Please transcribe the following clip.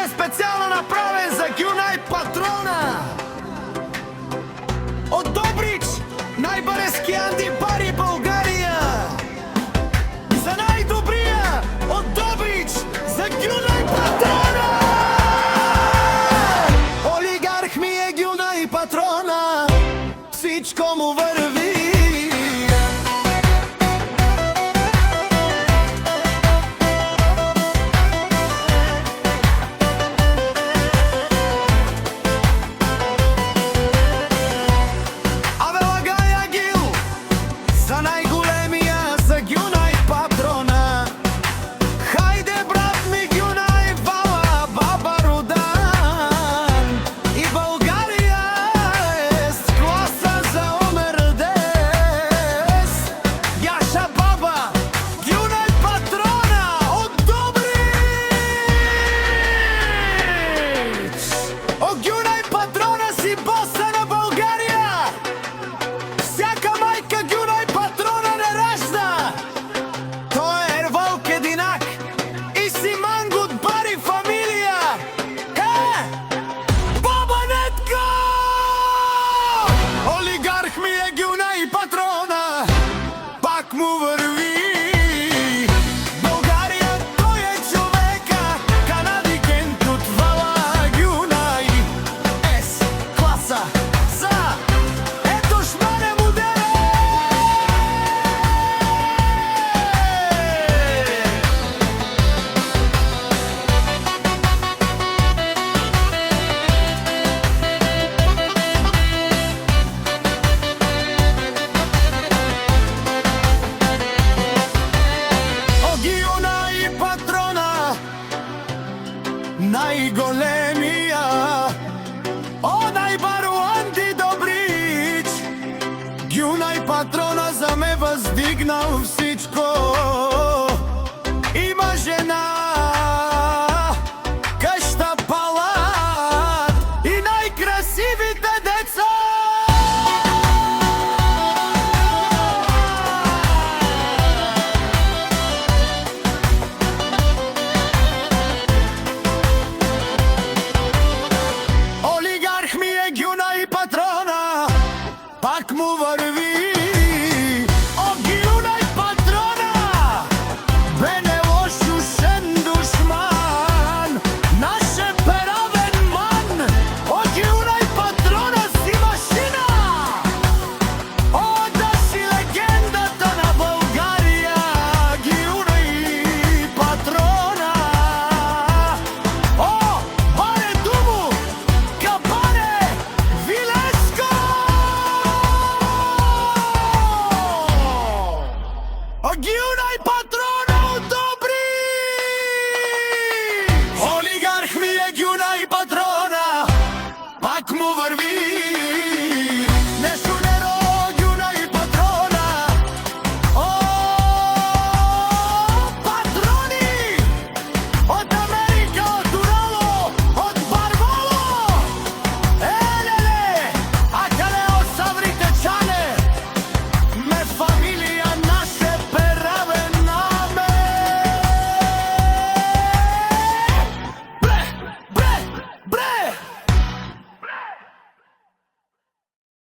е специално направен за Гюна и патрона от Добрич, най-барески Анди Бари, България. За най-добрия от Добрич, за Гюна и патрона. Олигарх ми е Гюна и патрона, всичко му върви. Най-големия, най-баро Анди Добрич, Гюна и патрона за ме въздигнал всичко.